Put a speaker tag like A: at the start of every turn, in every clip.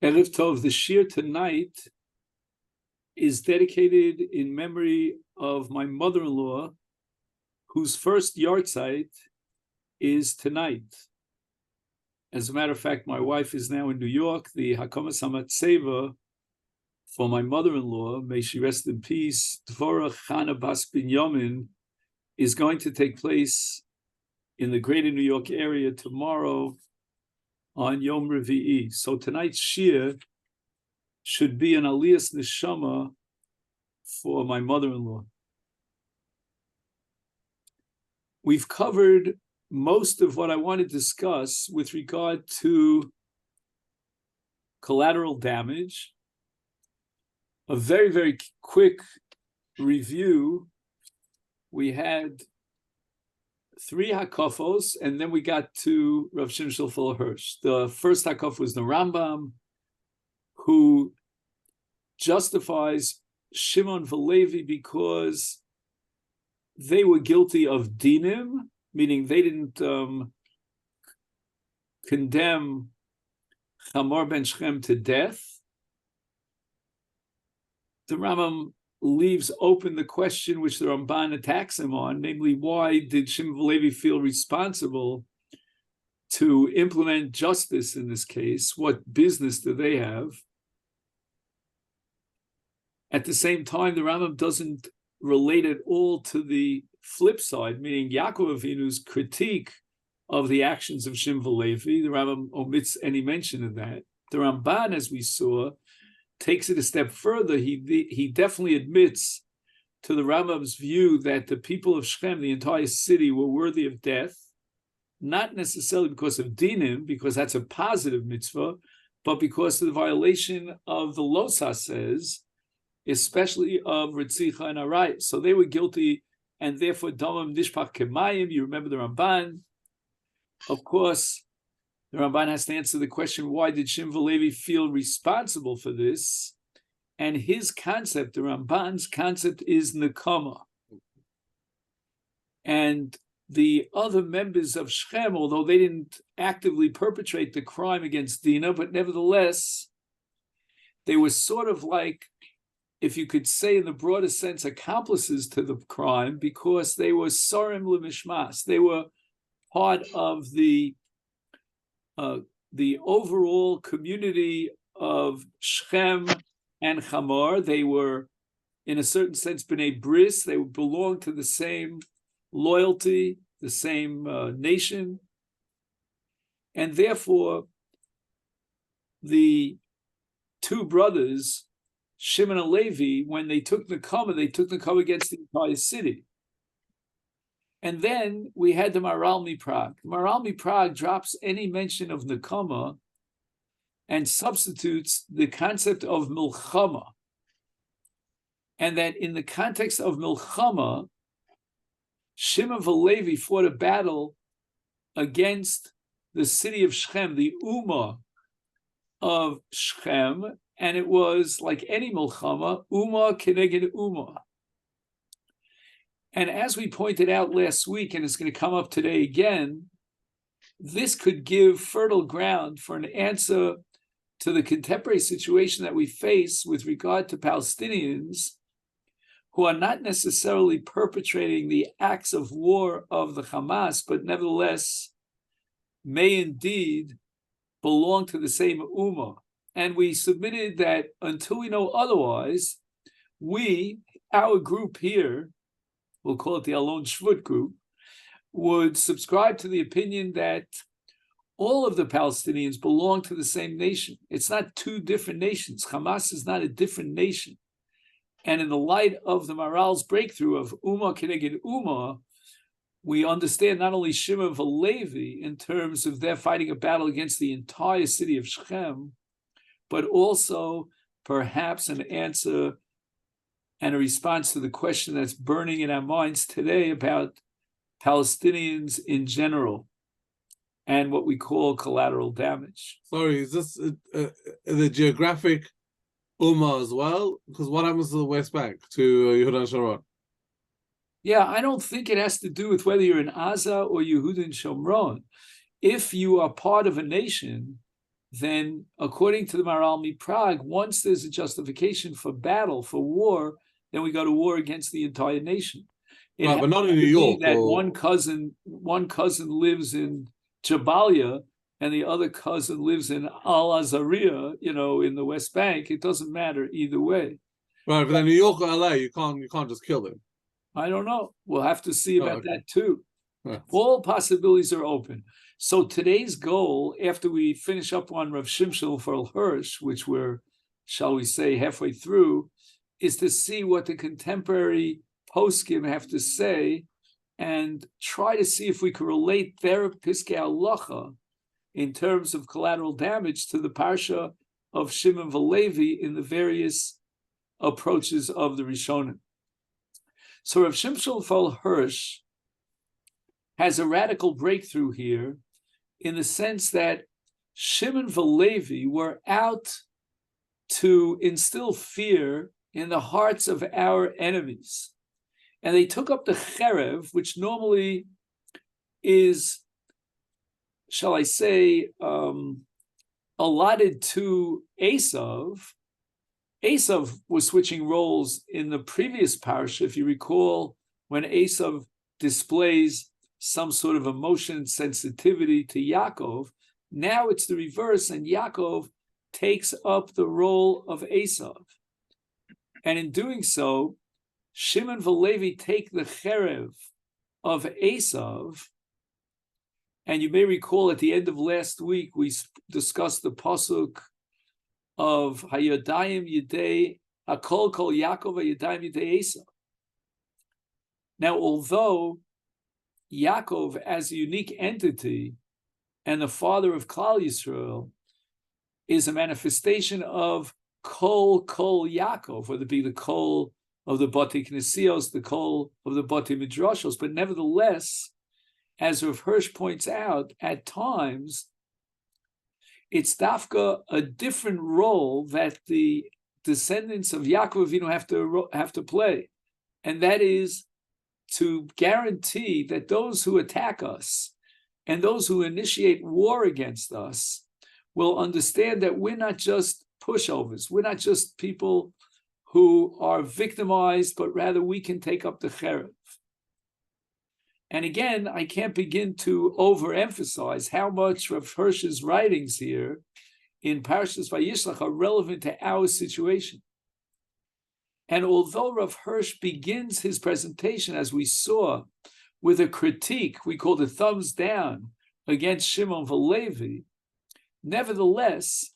A: Erev Tov, the shir tonight is dedicated in memory of my mother-in-law, whose first yahrzeit is tonight. As a matter of fact, my wife is now in New York. The Hakamas HaMatzeva for my mother-in-law, may she rest in peace, Dvorah Chana Bas Binyamin, is going to take place in the greater New York area tomorrow on Yom Revi'i. So tonight's shir should be an Aliyas Neshama for my mother-in-law. We've covered most of what I want to discuss with regard to collateral damage. A very, very quick review. We had 3 hakafos, and then we got to Rav Shimon Shlomo Hirsch. The first hakaf was the Rambam, who justifies Shimon v'Levi because they were guilty of dinim, meaning they didn't condemn Chamor ben Shechem to death. The Rambam leaves open the question which the Ramban attacks him on, namely, why did Shimon v'Levi feel responsible to implement justice in this case? What business do they have? At the same time, the Rambam doesn't relate it all to the flip side, meaning Yaakov Avinu's critique of the actions of Shimon v'Levi. The Rambam omits any mention of that. The Ramban, as we saw, takes it a step further. He definitely admits to the Rambam's view that the people of Shechem, the entire city, were worthy of death, not necessarily because of dinim, because that's a positive mitzvah, but because of the violation of the Losa says, especially of Ritzicha and Arayis. So they were guilty, and therefore Damam Nishpach Kemayim. You remember the Ramban. Of course, the Ramban has to answer the question, why did Shimon v'Levi feel responsible for this? And his concept, the Ramban's concept, is Nekama. And the other members of Shechem, although they didn't actively perpetrate the crime against Dinah, but nevertheless, they were sort of like, if you could say in the broader sense, accomplices to the crime, because they were Sorim L'Mishmas. They were part of the overall community of Shechem and Chamor. They were, in a certain sense, B'nai Bris. They belonged to the same loyalty, the same nation. And therefore, the 2 brothers, Shimon and Levi, when they took Nekama against the entire city. And then we had the Maharal Miprag. Maharal Miprag drops any mention of Nekama and substitutes the concept of Milchama. And that in the context of Milchama, Shimon v'Levi fought a battle against the city of Shechem, the Ummah of Shechem, and it was like any Milchama, Ummah keneged Ummah. And as we pointed out last week, and it's going to come up today again, this could give fertile ground for an answer to the contemporary situation that we face with regard to Palestinians who are not necessarily perpetrating the acts of war of the Hamas, but nevertheless may indeed belong to the same Ummah. And we submitted that until we know otherwise, our group here, we'll call it the Alon Shvut group, would subscribe to the opinion that all of the Palestinians belong to the same nation. It's not 2 different nations. Hamas is not a different nation. And in the light of the Maharal's breakthrough of Ummah Keneged Ummah, we understand not only Shimon v'Levi in terms of their fighting a battle against the entire city of Shechem, but also perhaps an answer and a response to the question that's burning in our minds today about Palestinians in general and what we call collateral damage.
B: Sorry, is this the geographic Ummah as well? Because what happens to the West Bank, to Yehuda and Sharon?
A: Yeah, I don't think it has to do with whether you're in Gaza or Yehuda and Shomron. If you are part of a nation, then according to the Maharal Prague, once there's a justification for battle, for war, then we go to war against the entire nation. It
B: Right, but not in New
A: happens to be
B: York
A: that
B: or
A: one cousin lives in Jabalia and the other cousin lives in Al Azariah, in the West Bank. It doesn't matter either way.
B: right, but in New York or LA, you can't just kill them.
A: I don't know. We'll have to see about
B: okay.
A: that too.
B: Right.
A: All possibilities are open. So today's goal, after we finish up on Rav Shimshon for Hirsch, which we're, shall we say, halfway through, is to see what the contemporary poskim have to say and try to see if we can relate their Piskei Halacha in terms of collateral damage to the Parsha of Shimon Valevi in the various approaches of the Rishonim. So Rav Shimshon Fal Hirsch has a radical breakthrough here in the sense that Shimon Valevi were out to instill fear in the hearts of our enemies. And they took up the cherev, which normally is, shall I say, allotted to Esav. Esav was switching roles in the previous parsha. If you recall, when Esav displays some sort of emotion sensitivity to Yaakov, now it's the reverse, and Yaakov takes up the role of Esav. And in doing so, Shimon Valevi take the cherev of Esav. And you may recall at the end of last week, we discussed the pasuk of Hayadayim Yidei Akol Kol Yaakov Hayadayim Yidei Esav. Now, although Yaakov as a unique entity and the father of Klal Yisrael is a manifestation of Kol Yaakov, whether it be the Kol of the Bati Knesios, the Kol of the Bati Midrashos, but nevertheless, as Rav Hirsch points out, at times, it's dafka a different role that the descendants of Yaakov Avinu have to play, and that is to guarantee that those who attack us and those who initiate war against us will understand that we're not just pushovers, we're not just people who are victimized, but rather we can take up the cherev. And again, I can't begin to overemphasize how much Rav Hirsch's writings here in Parshas Vayishlach are relevant to our situation. And although Rav Hirsch begins his presentation, as we saw, with a critique, we call it thumbs down, against Shimon Valevi, nevertheless,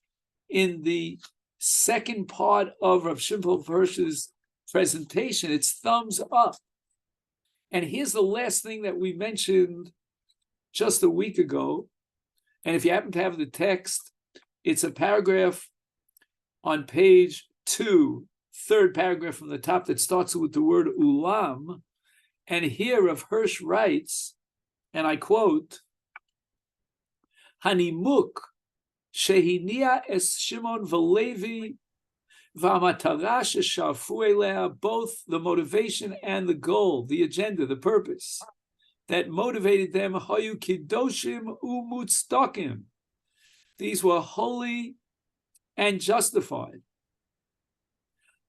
A: in the second part of Rav Shimon Hirsch's presentation, it's thumbs up. And here's the last thing that we mentioned just a week ago. And if you happen to have the text, it's a paragraph on page 2, third paragraph from the top that starts with the word ulam. And here Rav Hirsch writes, and I quote, Hanimuk shehinia es Shimon Valevi v'amatara shesharfu elea, both the motivation and the goal, the agenda, the purpose that motivated them, hayu kiddoshim umutztakim. These were holy and justified.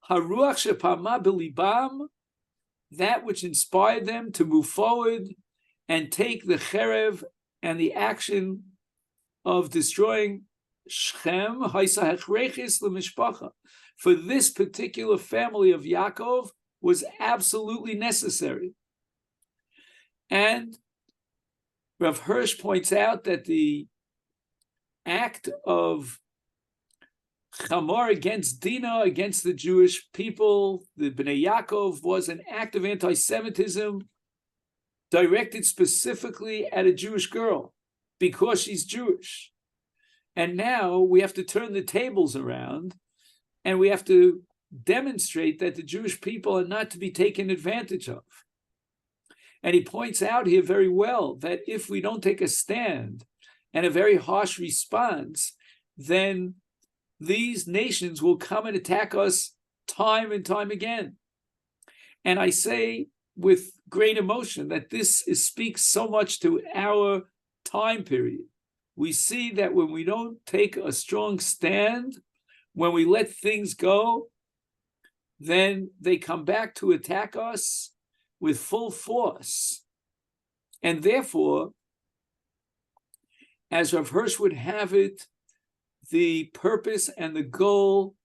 A: Haruach shepama b'libam, that which inspired them to move forward and take the cherev and the action of destroying Shechem, haisa hechrechis l'mishpacha, for this particular family of Yaakov was absolutely necessary. And Rav Hirsch points out that the act of Chamor against Dinah, against the Jewish people, the Bnei Yaakov, was an act of anti-Semitism directed specifically at a Jewish girl because she's Jewish. And now we have to turn the tables around and we have to demonstrate that the Jewish people are not to be taken advantage of. And he points out here very well that if we don't take a stand and a very harsh response, then these nations will come and attack us time and time again. And I say with great emotion that this speaks so much to our time period. we see that when we don't take a strong stand, when we let things go, then they come back to attack us with full force. And therefore, as Rav Hirsch would have it, the purpose and the goal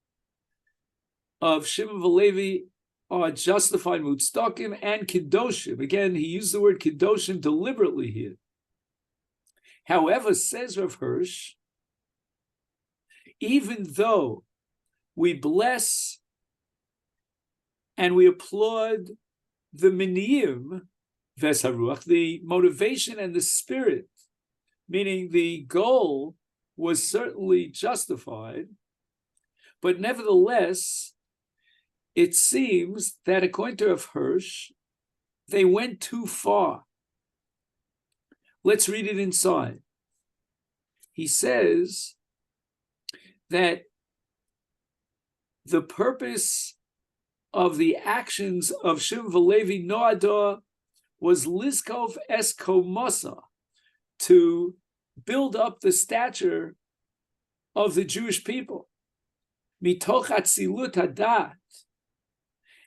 A: of Shimon v'Levi are justified mutzdakim and kiddoshim. Again, he used the word kiddoshim deliberately here. However, says Rav Hirsch, even though we bless and we applaud the miniyim vesharuach, the motivation and the spirit, meaning the goal was certainly justified, but nevertheless, it seems that according to Rav Hirsch, they went too far. Let's read it inside. He says that the purpose of the actions of Shimon v'Levi Noadah was Lizkov es Komasa, to build up the stature of the Jewish people. Mitoch atzilut hadat.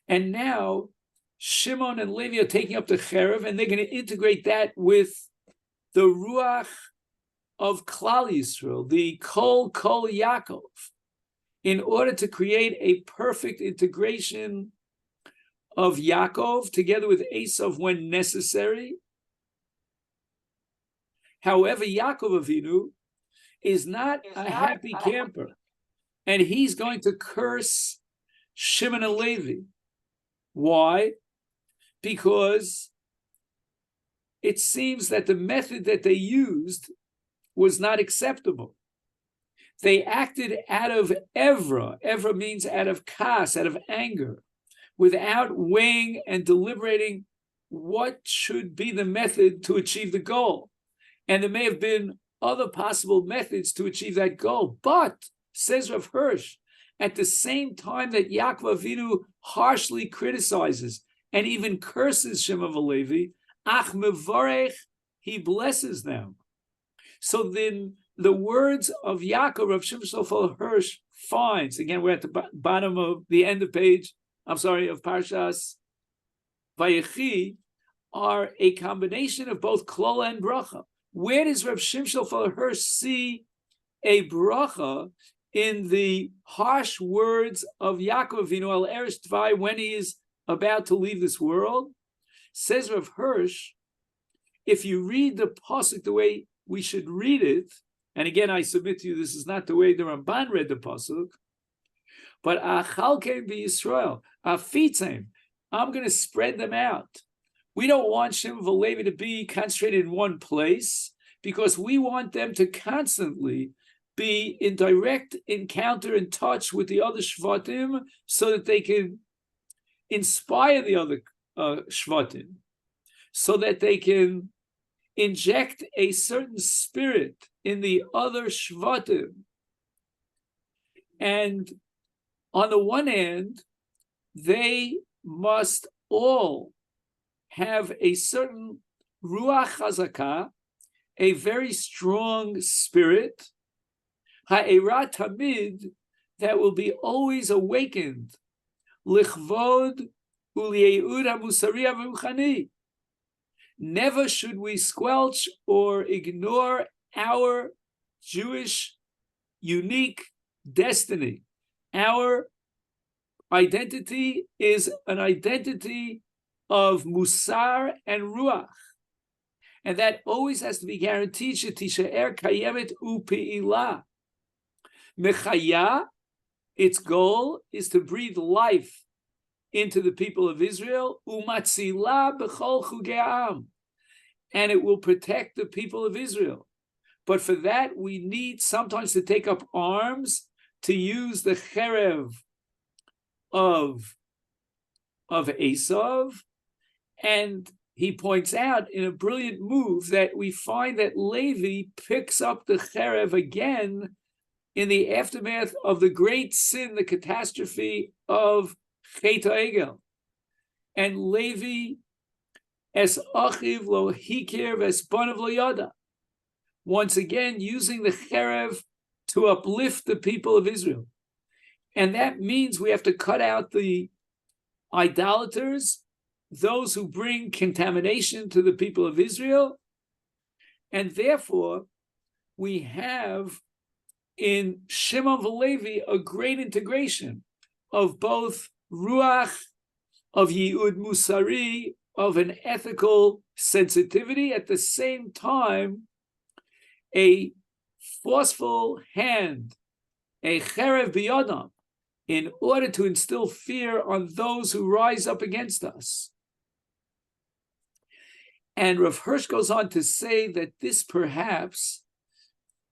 A: And now Shimon and Levi are taking up the cherev, and they're going to integrate that with the ruach of Klal Yisrael, the Kol Yaakov, in order to create a perfect integration of Yaakov together with Esav when necessary. However, Yaakov Avinu is not a happy camper, and he's going to curse Shimon and Levi. Why? Because it seems that the method that they used was not acceptable. They acted out of evra. Evra means out of kas, out of anger, without weighing and deliberating what should be the method to achieve the goal. And there may have been other possible methods to achieve that goal. But, says Rav Hirsch, at the same time that Yaakov Avinu harshly criticizes and even curses Shimon v'Levi, ach mevarech, he blesses them. So then the words of Yaakov, Rav Shimshon Hirsch finds, again, we're at the bottom of the end of of Parshas Vayechi, are a combination of both klola and bracha. Where does Rav Shimshon Hirsch see a bracha in the harsh words of Yaakov Avinu al Eresh Tvai when he is about to leave this world? Says Rav Hirsch, if you read the pasuk the way we should read it, and again I submit to you this is not the way the Ramban read the pasuk, but achalkein b'Yisrael, afitzim, I'm going to spread them out. We don't want Shimon v'Levi to be concentrated in one place because we want them to constantly be in direct encounter and touch with the other shvatim so that they can inspire the other shvatim, so that they can inject a certain spirit in the other shvatim. And on the one hand, they must all have a certain ruach chazakah, a very strong spirit, ha'era tamid, that will be always awakened, lichvod u'li'eud ha'musari ha'ruchani. Never should we squelch or ignore our Jewish unique destiny. Our identity is an identity of musar and ruach, and that always has to be guaranteed. Shetishaer kayemet u'pe'ilah. Mechaya, its goal is to breathe life into the people of Israel, umatzila b'chol chugei, and it will protect the people of Israel. But for that, we need sometimes to take up arms, to use the cherev of Esav. And he points out in a brilliant move that we find that Levi picks up the cherev again in the aftermath of the great sin, the catastrophe of Chet HaEgel. And Levi, es achiv lo hikir ves banav lo yada. once again using the cherev to uplift the people of Israel. And that means we have to cut out the idolaters, those who bring contamination to the people of Israel. And therefore, we have in Shimon v'Levi a great integration of both ruach, of yi'ud musari, of an ethical sensitivity, at the same time, a forceful hand, a cherev biyadam, in order to instill fear on those who rise up against us. And Rav Hirsch goes on to say that this perhaps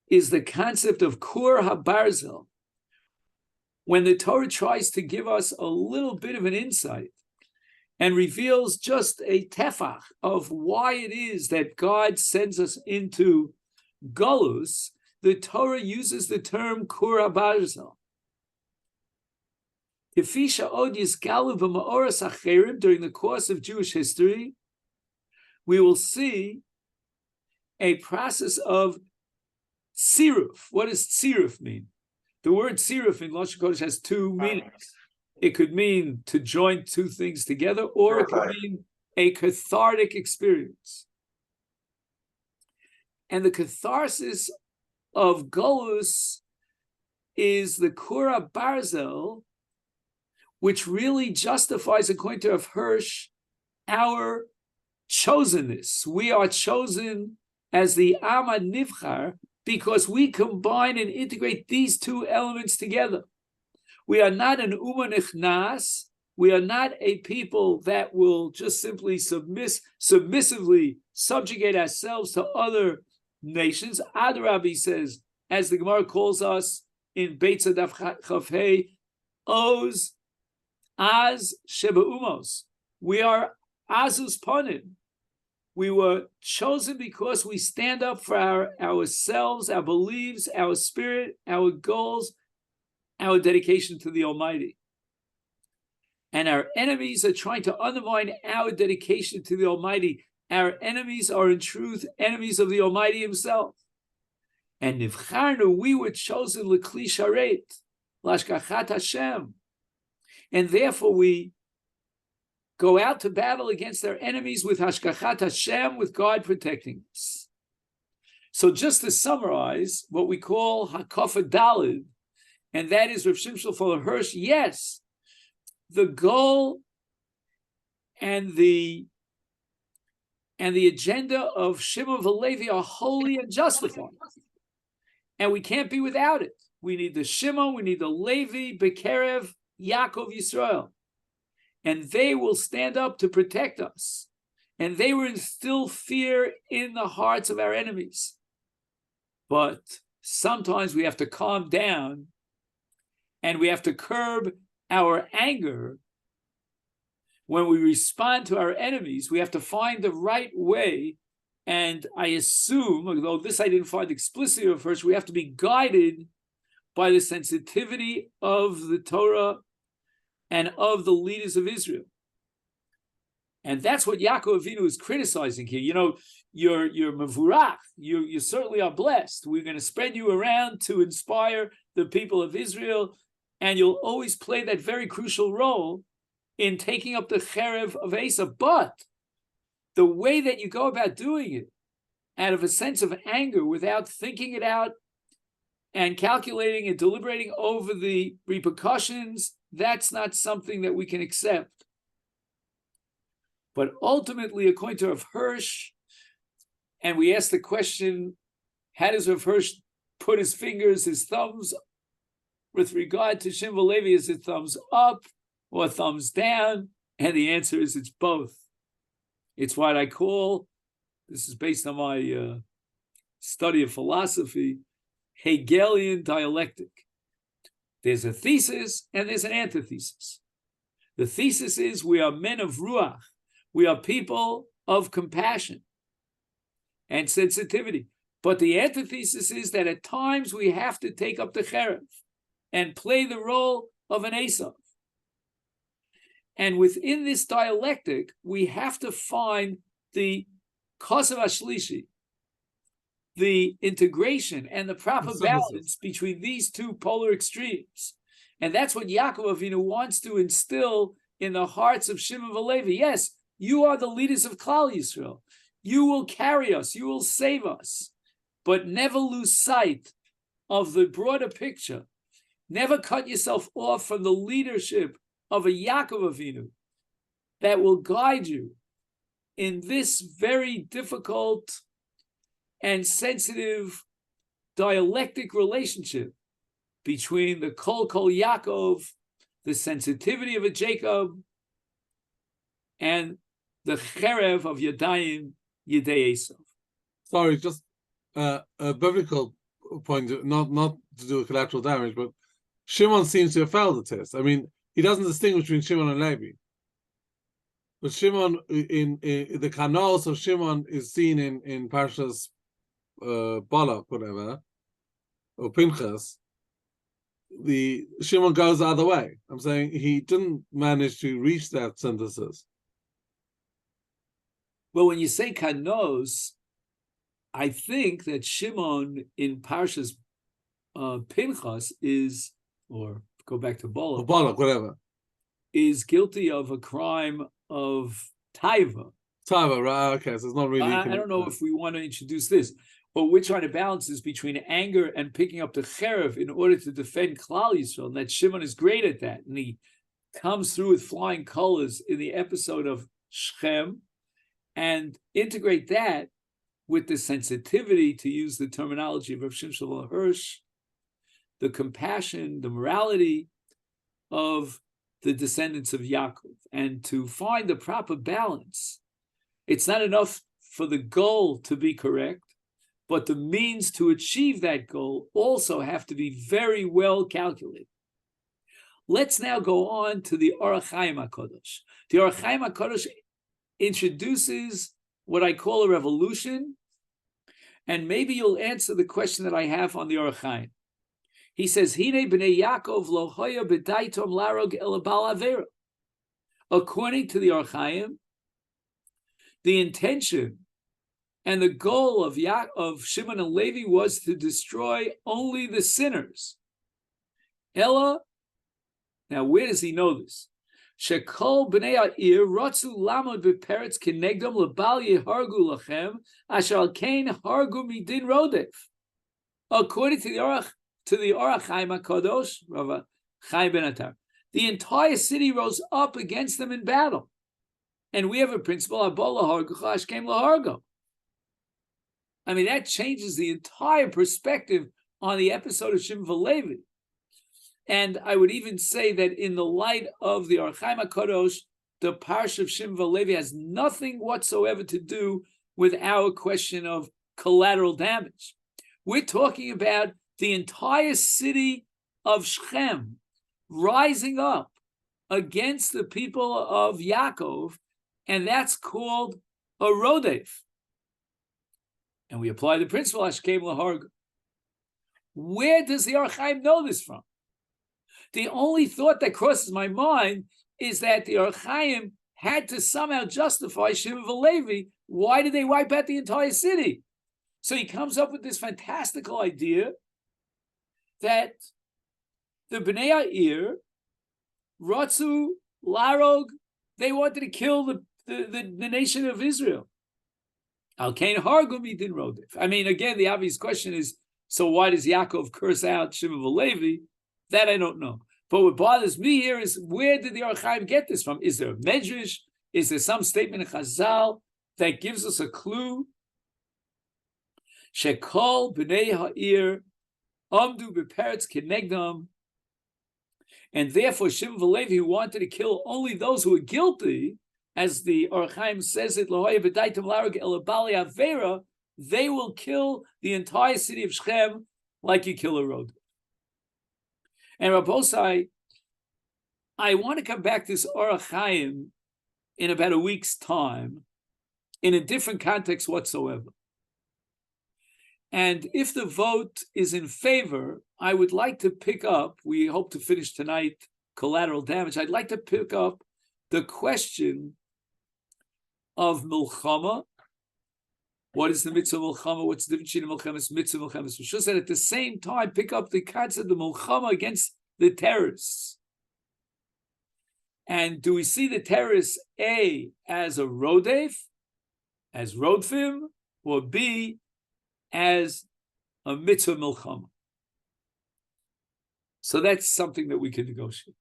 A: is the concept of kur habarzel, when the Torah tries to give us a little bit of an insight and reveals just a tefach of why it is that God sends us into Golus. The Torah uses the term kur habarzel. During the course of Jewish history, we will see a process of siruf. What does siruf mean? The word siruf in Lashon Kodesh has two meanings. It could mean to join two things together, or it could mean a cathartic experience. And the catharsis of Golus is the Kura Barzel, which really justifies, according to Rav Hirsch, our chosenness. We are chosen as the Ama Nivchar because we combine and integrate these two elements together. We are not an Uma Nichnas. We are not a people that will just simply submissively subjugate ourselves to other nations. Adrabi says, as the Gemara calls us in Beit Tzadaf Chafhei, Oz, Az Sheba Umos. We are Azus Panim. We were chosen because we stand up for ourselves, our beliefs, our spirit, our goals, our dedication to the Almighty. And our enemies are trying to undermine our dedication to the Almighty. Our enemies are in truth enemies of the Almighty Himself. And Nivcharnu, we were chosen L'Kli Sharet, L'Ashkachat Hashem. And therefore we go out to battle against our enemies with Hashkachat Hashem, with God protecting us. So just to summarize what we call Hakafa Dalid, and that is Rav Shimshon Fuller Hirsch, yes, the goal and the agenda of Shimon v'Levi are holy and justified. And we can't be without it. We need the Shimon, we need the Levi, Bekerev, Yaakov, Yisrael. And they will stand up to protect us. And they will instill fear in the hearts of our enemies. But sometimes we have to calm down and we have to curb our anger. When we respond to our enemies, we have to find the right way. And I assume, although this I didn't find explicitly at first, we have to be guided by the sensitivity of the Torah and of the leaders of Israel. And that's what Yaakov Avinu is criticizing here. You know, you're mevurach, you certainly are blessed. We're going to spread you around to inspire the people of Israel, and you'll always play that very crucial role in taking up the cherev of Asa. But the way that you go about doing it, out of a sense of anger, without thinking it out and calculating and deliberating over the repercussions, that's not something that we can accept. But ultimately, according to Rav Hirsch, and we ask the question, how does Rav Hirsch put his fingers, his thumbs, with regard to Shimon v'Levi? Is it thumbs up or thumbs down? And the answer is it's both. It's what I call, this is based on my study of philosophy, Hegelian dialectic. There's a thesis and there's an antithesis. The thesis is we are men of ruach. We are people of compassion and sensitivity. But the antithesis is that at times we have to take up the cherev and play the role of an Esav. And within this dialectic, we have to find the kosav hashlishi, the integration and the proper
B: The synthesis.
A: balance between these two polar extremes. And that's what Yaakov Avinu wants to instill in the hearts of Shimon and Levi. Yes, you are the leaders of Klal Yisrael. You will carry us. You will save us. But never lose sight of the broader picture. Never cut yourself off from the leadership of a Yaakov Avinu that will guide you in this very difficult and sensitive dialectic relationship between the Kol Yaakov, the sensitivity of a Jacob, and the Cherev of Yadayim Yidei Esav.
B: Sorry, just a biblical point, not to do with collateral damage, but Shimon seems to have failed the test. I mean, he doesn't distinguish between Shimon and Levi. But Shimon, in the canals of Shimon is seen in Parshas Balak, whatever, or Pinchas. The Shimon goes the other way. I'm saying he didn't manage to reach that synthesis.
A: Well, when you say kanos, I think that Shimon in Parshas Pinchas is, or go back to Balak,
B: Whatever,
A: is guilty of a crime of taiva.
B: Taiva, right? Okay, so it's not really.
A: I don't know if we want to introduce this, but we're trying to balance this between anger and picking up the cherev in order to defend Klal Yisrael, and that Shimon is great at that, and he comes through with flying colors in the episode of Shechem, and integrate that with the sensitivity, to use the terminology of Rav Shimshon Hirsch, the compassion, the morality of the descendants of Yaakov, and to find the proper balance. It's not enough for the goal to be correct, but the means to achieve that goal also have to be very well calculated. Let's now go on to the Orach Chaim HaKadosh. The Orach Chaim HaKadosh introduces what I call a revolution, and maybe you'll answer the question that I have on the Orach Chaim. He says, Hine b'nei Yaakov lo hoya b'daitom larog el bal avera. According to the Orach Chaim, the intention and the goal of Shimon and Levi was to destroy only the sinners. Ella, now where does he know this? Shekol b'nei ha'ir rotzu lamod b'peretz kenegdom lebal yehargu lachem asher al kein hargu midin rodef. According to the Orach Chaim HaKadosh, Rav Chaim ben Atar, the entire city rose up against them in battle. And we have a principle, Abol lahargu ashkem lahargo. I mean, that changes the entire perspective on the episode of Shimon and Levi. And I would even say that in the light of the Orach Chaim HaKadosh, the parsha of Shimon and Levi has nothing whatsoever to do with our question of collateral damage. We're talking about the entire city of Shechem rising up against the people of Yaakov, and that's called a rodef. And we apply the principle Ashkem Laharga. Where does the Orach Chaim know this from? The only thought that crosses my mind is that the Orach Chaim had to somehow justify Shimon and Levi. Why did they wipe out the entire city? So he comes up with this fantastical idea that the Bnei Ha'ir, Ratzu, Larog, they wanted to kill the nation of Israel. Al Kain Hargumi din Rodef. I mean, again, the obvious question is, so why does Yaakov curse out Shimon and Levi? That I don't know. But what bothers me here is, where did the Orach Chaim get this from? Is there a medrash? Is there some statement in Chazal that gives us a clue? Shekol b'nei ha'ir amdu b'peretz kenegdam, and therefore Shimon and Levi, who wanted to kill only those who were guilty, as the Orach Chaim says it, Lohoya b'daitam larag el bali avera, they will kill the entire city of Shechem like you kill a road. And Rabbosai, I want to come back to this Orach Chaim in about a week's time, in a different context whatsoever. And if the vote is in favor, I would like to pick up, we hope to finish tonight, collateral damage. I'd like to pick up the question of Milchama What is the mitzvah milchama? What's the difference between milchemes mitzvah milchemes reshus? And at the same time, pick up the concept of milchama against the terrorists. And do we see the terrorists A as a rodef, as rodfim, or B as a mitzvah milchama? So that's something that we can negotiate.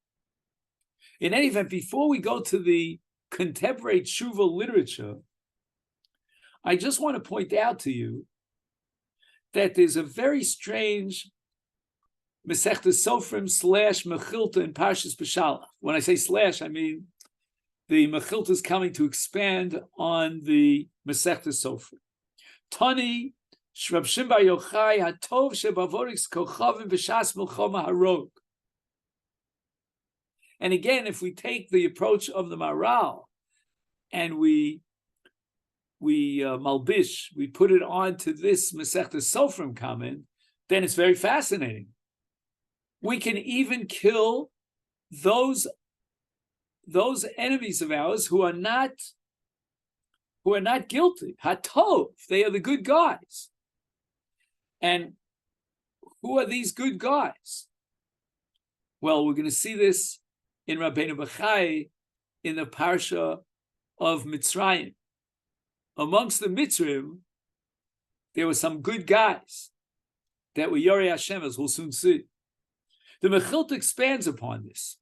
A: In any event, before we go to the contemporary tshuva literature, I just want to point out to you that there's a very strange Masechta Sofrim / Mechilta in Parshas Beshalach. When I say slash, I mean the Mechilta is coming to expand on the Masechta Sofrim. Tani Shrab Shimbar Yochai Hatov Shebavoriks Kochavim B'Shas Milchama Harog. And again, if we take the approach of the Maral and we malbish, we put it on to this Masechta Sofrim comment, then it's very fascinating. We can even kill those enemies of ours who are not guilty. Hatov, they are the good guys. And who are these good guys? Well, we're going to see this in Rabbeinu Bachai in the parsha of Mitzrayim. Amongst the Mitzrim, there were some good guys that were Yorei Hashem, as we'll soon see. The Mechilta expands upon this.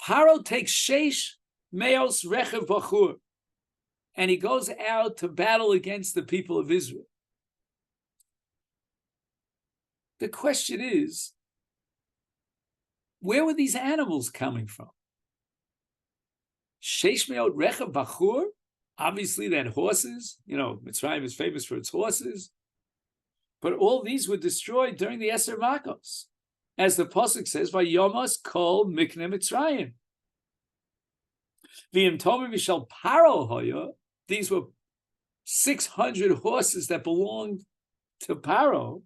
A: Paro takes Sheish Meos Rechev Bachur, and he goes out to battle against the people of Israel. The question is, where were these animals coming from? Sheish Meot Rechev Bachur? Obviously, they had horses. Mitzrayim is famous for its horses. But all these were destroyed during the Eser Makos. As the Pasuk says, Vayomas kol mikne Mitzrayim. V'im tomim mishal paro hoya. These were 600 horses that belonged to Paro.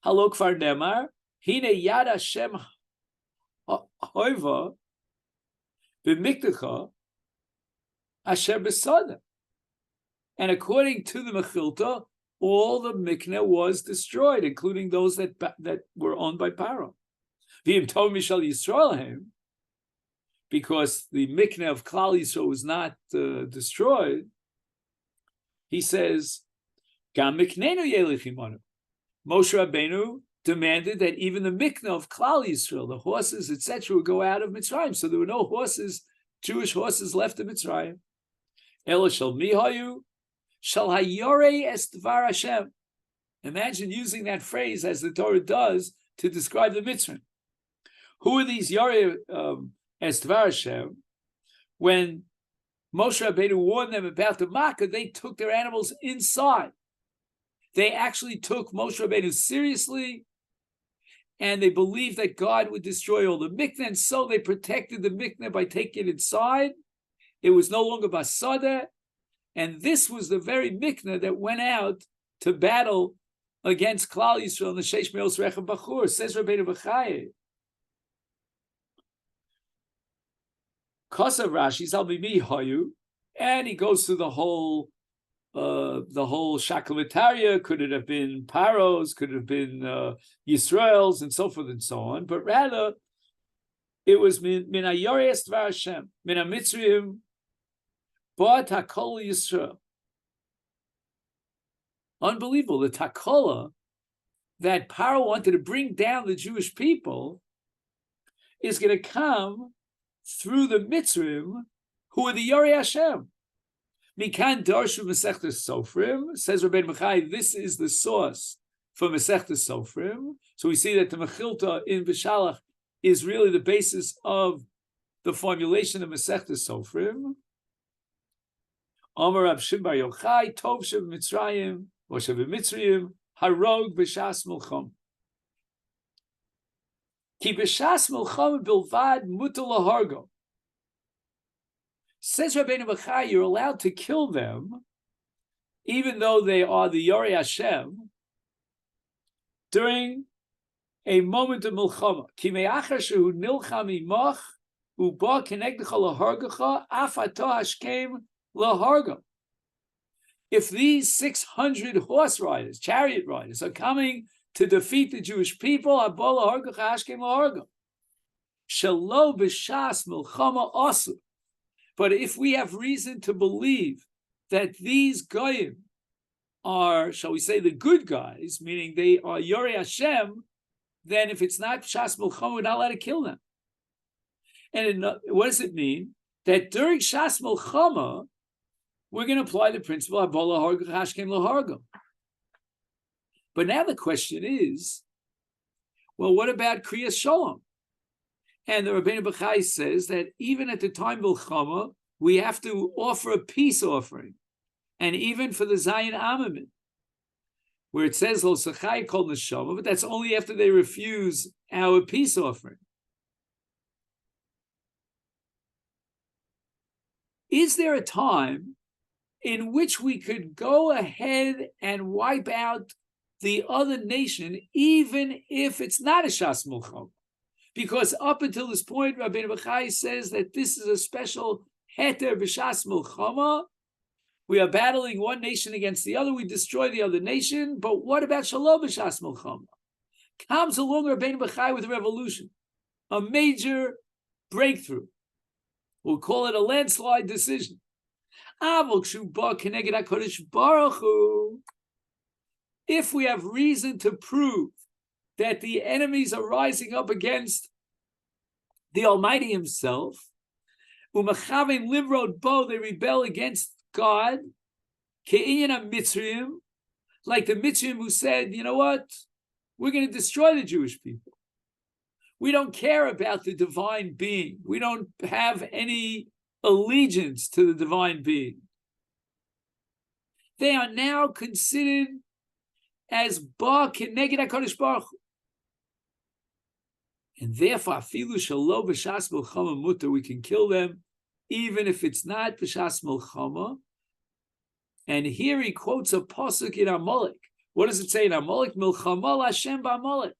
A: Halok far nemar. Hine yad Hashem hoiva b'miktecha Asher Besada. And according to the Mechilta, all the Mikneh was destroyed, including those that were owned by Paro. V'im tov mishal Yisrael, because the Mikneh of Klal Yisrael was not destroyed. He says, Gam Miknenu yelech imanu. Moshe Rabbeinu demanded that even the Mikneh of Klal Yisrael, the horses, etc., would go out of Mitzrayim. So there were no horses, Jewish horses, left in Mitzrayim. Elo shel mihayu shel hayorei es dvar Hashem. Imagine using that phrase as the Torah does to describe the Mitzrayim. Who are these yorei es dvar Hashem? When Moshe Rabbeinu warned them about the Makkah, they took their animals inside. They actually took Moshe Rabbeinu seriously, and they believed that God would destroy all the Mikneh, and so they protected the Mikneh by taking it inside. It was no longer Basada, and this was the very Mikneh that went out to battle against Klal Yisrael and the Sheish Meos Rechav Bachur. Says Rabbeinu Bachai. Kosav Rashi Zalbimi Hayu, and he goes through the whole Shaklavitaria. Could it have been Paros? Could it have been Yisrael's, and so forth and so on? But rather, it was min hayores dvar Hashem, min hamitzrayim, but hakol Yisrael. Unbelievable. The takola that Paro wanted to bring down the Jewish people is going to come through the Mitzrim, who are the Yorei Hashem. Mikan darshu Masechta Sofrim, says Rabbeinu Bachai, this is the source for Masechta Sofrim. So we see that the Mechilta in Beshalach is really the basis of the formulation of Masechta Sofrim. Amar Rab Shimbar Yochai, Tov Shev Mitzrayim, or Shev Mitzrayim, Harog B'Shas Milcham. Ki B'Shas Milcham Bilvad Mutal Lahargo. Says Rabbeinu Bachai, you're allowed to kill them, even though they are the Yorei Hashem, during a moment of Milchama. Ki me'achar shehu nilcham imach, uba kenegdecha lahargecha, af ato hashkem laharga. if these 600 horse riders, chariot riders, are coming to defeat the Jewish people, but if we have reason to believe that these goyim are, shall we say, the good guys, meaning they are Yorei Hashem, then if it's not Shas Milchama, we're not allowed to kill them. And what does it mean? That during Shas Milchama, we're going to apply the principle Abola Harga Hashkem Laharga. But now the question is, well, what about Kriyas Shalom? And the Rabbeinu Bachai says that even at the time of Milchama, we have to offer a peace offering. And even for the Zayin Amamim, where it says Lo Sachai Kol Neshama, but that's only after they refuse our peace offering. Is there a time in which we could go ahead and wipe out the other nation, even if it's not a Shas Milchama? Because up until this point, Rabbeinu Bachai says that this is a special heter b'Shas Milchama. We are battling one nation against the other. We destroy the other nation. But what about Shalom b'Shas Milchama? Comes along Rabbeinu Bachai with a revolution, a major breakthrough. We'll call it a landslide decision. If we have reason to prove that the enemies are rising up against the Almighty Himself, they rebel against God, like the Mitzrayim who said, you know what, we're going to destroy the Jewish people. We don't care about the divine being. We don't have any allegiance to the divine being. They are now considered as Ba Keneged HaKadosh Baruch Hu. And therefore, afilu shelo b'shas milchama mutar, we can kill them, even if it's not b'shas milchama. And here he quotes a pasuk in Amalek. What does it say in Amalek? Milchama Hashem b'Amalek.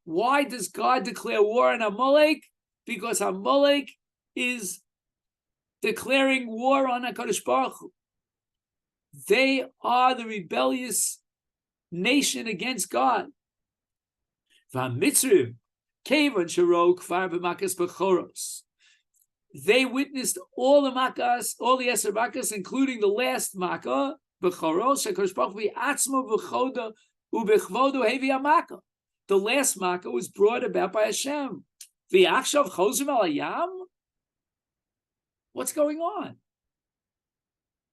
A: Why does God declare war on Amalek? Because Amalek is declaring war on HaKadosh Baruch Hu. They are the rebellious nation against God. V'amitzrim kevan shero kvar b'makas b'choros. They witnessed all the makas, all the Eser makas, including the last makkah, b'choros HaKadosh Baruch Hu v'atzmo v'choda u'b'chvodo hevi ha'makkah. The last makkah was brought about by Hashem. V'achshav chozrim al hayam. What's going on?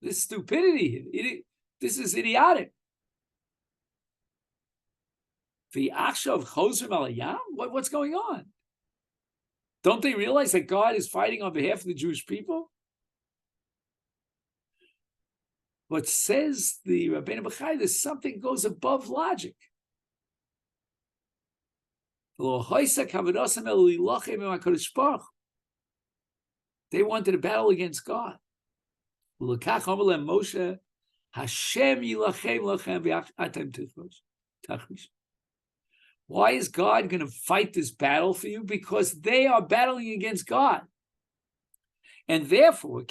A: This stupidity here. This is idiotic. V'achshav chozrim al hayam. What's going on? Don't they realize that God is fighting on behalf of the Jewish people? What says the Rabbeinu Bachai, there's something goes above logic. They wanted to battle against God. Why is God going to fight this battle for you? Because they are battling against God. And therefore,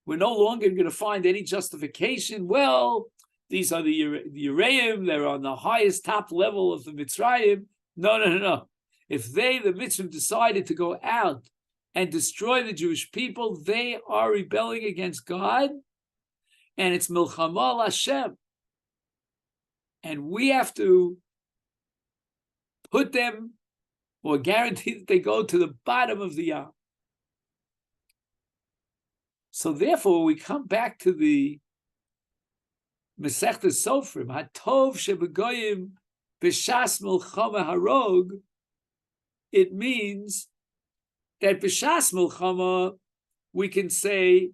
A: we're no longer going to find any justification. Well, these are the Yereim, they're on the highest top level of the Mitzrayim. No. If they, the Mitzrayim, decided to go out and destroy the Jewish people, they are rebelling against God, and it's Milchama Hashem. And we have to put them, or guarantee that they go to the bottom of the Yam. So therefore, we come back to the Masechta Sofrim, Hatov shebegoyim b'shas milchama harog. It means that b'shas milchama, we can say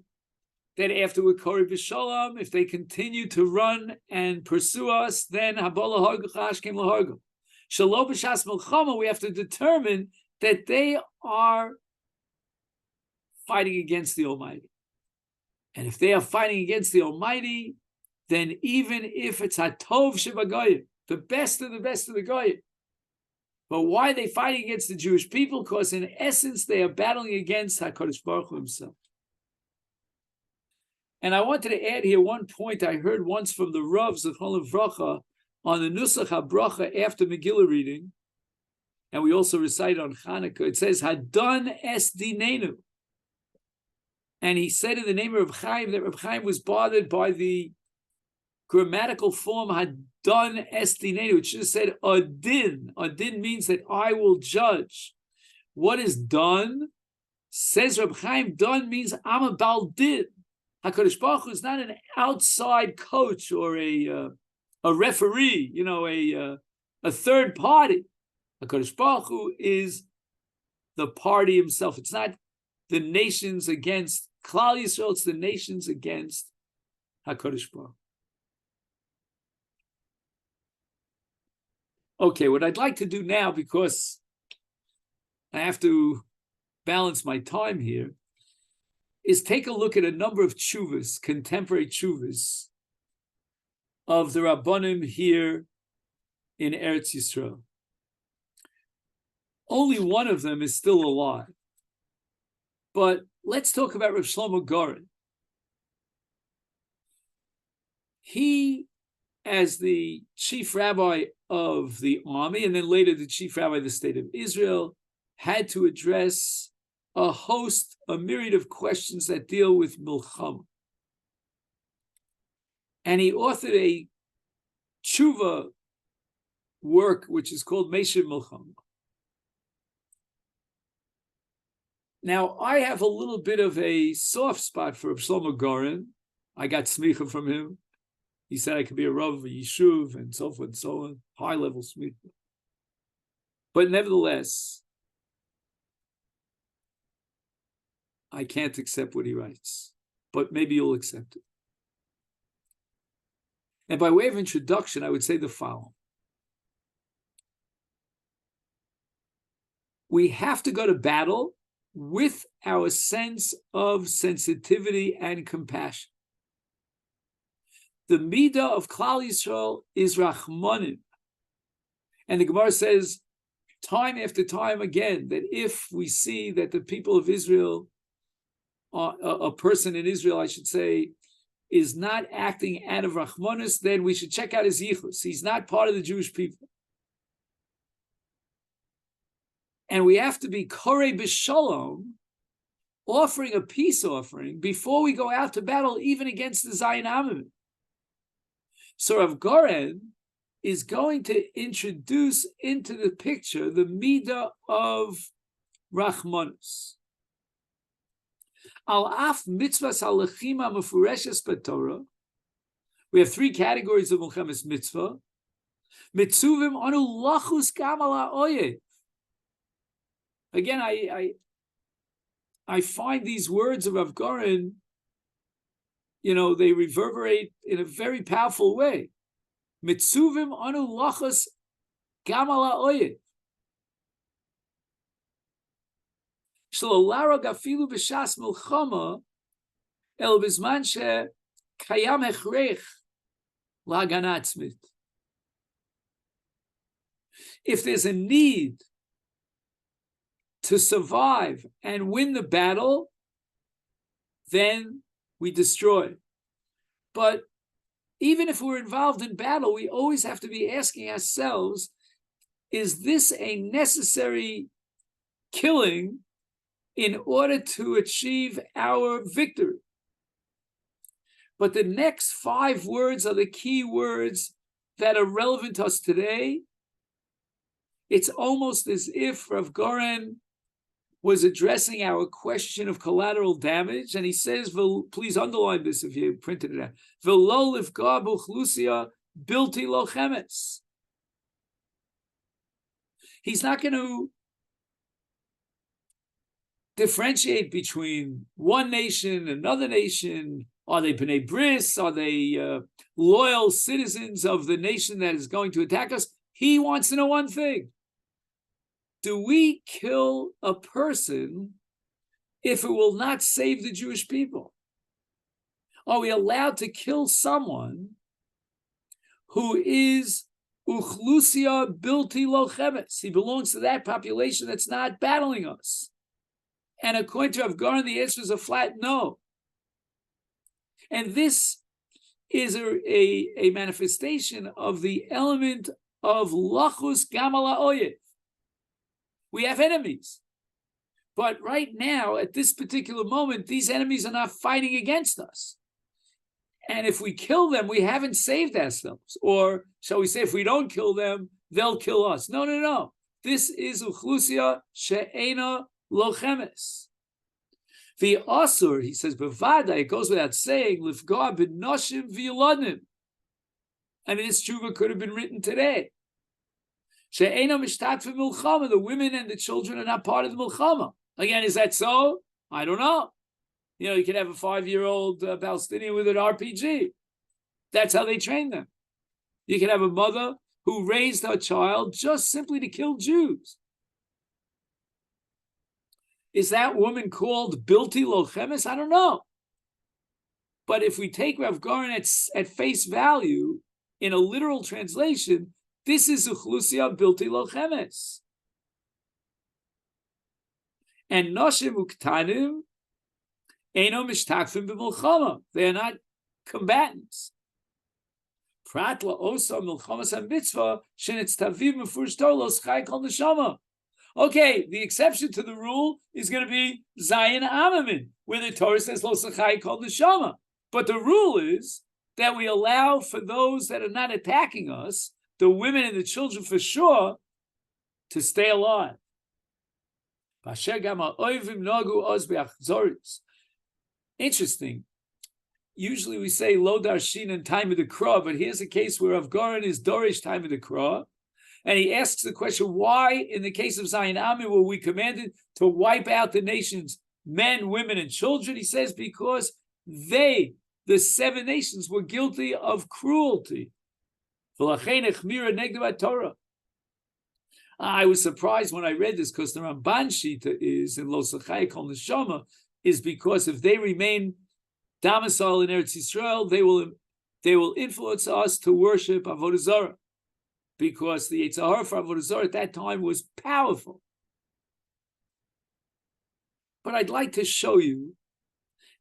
A: that after we're kori b'shalom, if they continue to run and pursue us, then habola hargu chashkem lahargu. Shalom b'shas milchama, we have to determine that they are fighting against the Almighty. And if they are fighting against the Almighty, then even if it's Hatov Shebagoyim, the best of the goyim, But why are they fighting against the Jewish people? Because in essence, they are battling against HaKadosh Baruch Hu himself. And I wanted to add here one point I heard once from the Rav Zechron Livracha on the Nusach HaBracha after Megillah reading, and we also recite on Hanukkah. It says, Hadon es dinenu. And he said in the name of Reb Chaim that Reb Chaim was bothered by the grammatical form Hadon es dinenu. It should have said Adin. Adin means that I will judge. What is done? Says Reb Chaim, done means I'm a Baldin. HaKadosh Baruch Hu is not an outside coach or a referee, a third party. HaKadosh Baruch Hu is the party himself. It's not the nations against Klal Yisrael, it's the nations against HaKadosh Baruch Hu. Okay, what I'd like to do now, because I have to balance my time here, is take a look at a number of tshuvas, contemporary tshuvas, of the Rabbanim here in Eretz Yisrael. Only one of them is still alive. But let's talk about Rav Shlomo Goren. He, as the chief rabbi of the army, and then later the chief rabbi of the state of Israel, had to address a myriad of questions that deal with milchama. And he authored a tshuva work, which is called Meshiv Milchama. Now, I have a little bit of a soft spot for Shlomo Goren. I got smicha from him. He said I could be a rav of a yishuv and so forth and so on, high-level smicha. But nevertheless, I can't accept what he writes, but maybe you'll accept it. And by way of introduction, I would say the following. We have to go to battle with our sense of sensitivity and compassion. The midah of Klal Yisrael is rachmanim. And the Gemara says time after time again that if we see that the people of Israel, a person in Israel, I should say, is not acting out of Rachmanis, then we should check out his yichus. He's not part of the Jewish people. And we have to be korei b'shalom, offering a peace offering before we go out to battle, even against the Zayin Amim. So Rav Goren is going to introduce into the picture the midah of Rachmanis. Al af mitzvahs halachima mefureshes b'Torah. We have three categories of Milchemes mitzvah. Mitzuvim anu lachus gam al ha'oyev. Again, I find these words of Rav Goren, they reverberate in a very powerful way. Mitzuvim anu lachus gam al ha'oyev. Shlolara gafilu b'shas milchama el bizman she kayam hechrech la'agana atzmit. If there's a need to survive and win the battle, then we destroy. But even if we're involved in battle, we always have to be asking ourselves, is this a necessary killing in order to achieve our victory? But the next 5 words are the key words that are relevant to us today. It's almost as if Rav Goren was addressing our question of collateral damage, and he says, please underline this if you printed it out, V'lo lifga b'uchlusia bilti lochemes. He's not going to differentiate between one nation, another nation. Are they B'nai Bris? Are they loyal citizens of the nation that is going to attack us? He wants to know one thing. Do we kill a person if it will not save the Jewish people? Are we allowed to kill someone who is Uchlusia bilti lochemes. He belongs to that population that's not battling us. And according to Rav Gaon, the answer is a flat no. And this is a manifestation of the element of lachus gamala oyev. We have enemies. But right now, at this particular moment, these enemies are not fighting against us. And if we kill them, we haven't saved ourselves. Or shall we say, if we don't kill them, they'll kill us. No, no, no. This is uchlusia she'ena lochemes. The asur, he says, bevada, it goes without saying, lifgar b'noshim v'yoladim. I mean, this tshuva could have been written today. She'ena mishtat v'milchama, the women and the children are not part of the milchama. Again, is that so? I don't know. You know, you can have a 5-year-old Palestinian with an RPG. That's how they train them. You can have a mother who raised her child just simply to kill Jews. Is that woman called Bilti Lochemes? I don't know. But if we take Rav Gaon at face value, in a literal translation, this is Uchlusia Bilti Lochemes. And Noshim Uktanim, Eino Mishtakfim B'Milchama. They are not combatants. Pratla Osa Milchamas HaMitzvah Shenetz Taviv Mefurish Tolos Chai Kol Neshama. Okay, the exception to the rule is going to be Zayin Amamin, where the Torah says Lo Sachai Kol Neshama. But the rule is that we allow for those that are not attacking us, the women and the children for sure, to stay alive. Interesting. Usually we say Lo Darshin in time of the Krah, but here's a case where Rav Gaon is Dorish time of the Krah. And he asks the question, why, in the case of Zayin Amin, were we commanded to wipe out the nations, men, women, and children? He says, because they, the 7 nations, were guilty of cruelty. I was surprised when I read this, because the Ramban Shita is, in Lo Sachai Kol Neshama, is because if they remain domiciled in Eretz Yisrael, they will influence us to worship Avodah Zarah. Because the Yetzer Hara for Avodah Zarah at that time was powerful. But I'd like to show you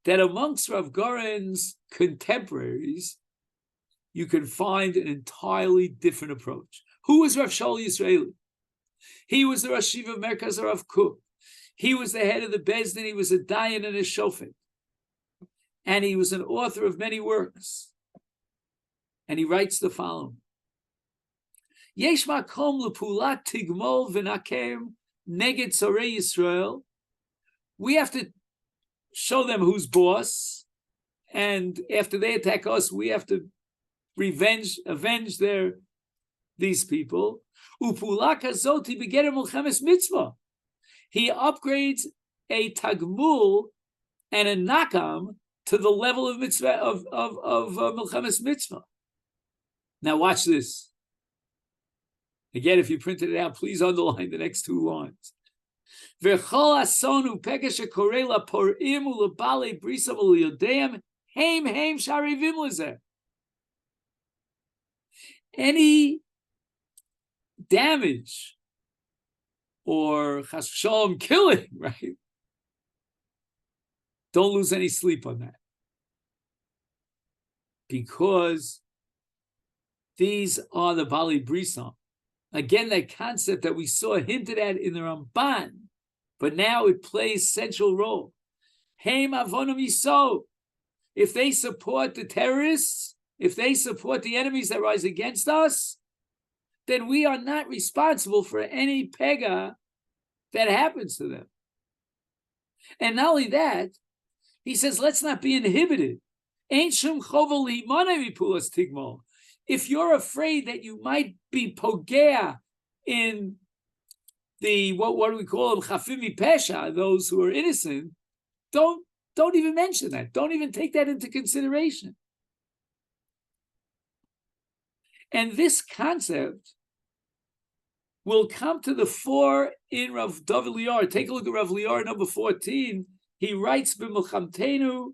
A: that amongst Rav Gaon's contemporaries, you can find an entirely different approach. Who was Rav Shaul Yisraeli? He was the Rosh Yeshiva of Merkaz Rav Kook. He was the head of the Beis Din. He was a Dayan and a Shofet. And he was an author of many works. And he writes the following. Yesh makom lepulat tigmol v'nakem neged tzorei Yisrael. We have to show them who's boss, and after they attack us, we have to avenge these people. Upula kazoti begetter milchemes mitzvah. He upgrades a tagmul and a nakam to the level of mitzvah of milchemes mitzvah. Now watch this. Again, if you printed it out, please underline the next 2 lines. V'chol asonu pekesh korela porim ulabale brisa v'liyodeim heim sharivim lezeh. Any damage or chas v'shalom killing, right? Don't lose any sleep on that, because these are the Bali Brisa. Again, that concept that we saw hinted at in the Ramban, but now it plays central role. Heim avonim yiso. If they support the terrorists, if they support the enemies that rise against us, then we are not responsible for any pega that happens to them. And not only that, he says, let's not be inhibited. Ain't shum chovel limanei mipulas tigmol. If you're afraid that you might be pogea in the, what do we call them, chafimi pesha, those who are innocent, don't even mention that. Don't even take that into consideration. And this concept will come to the fore in Rav David Lior. Take a look at Rav Lior, number 14. He writes, B'milchamtenu,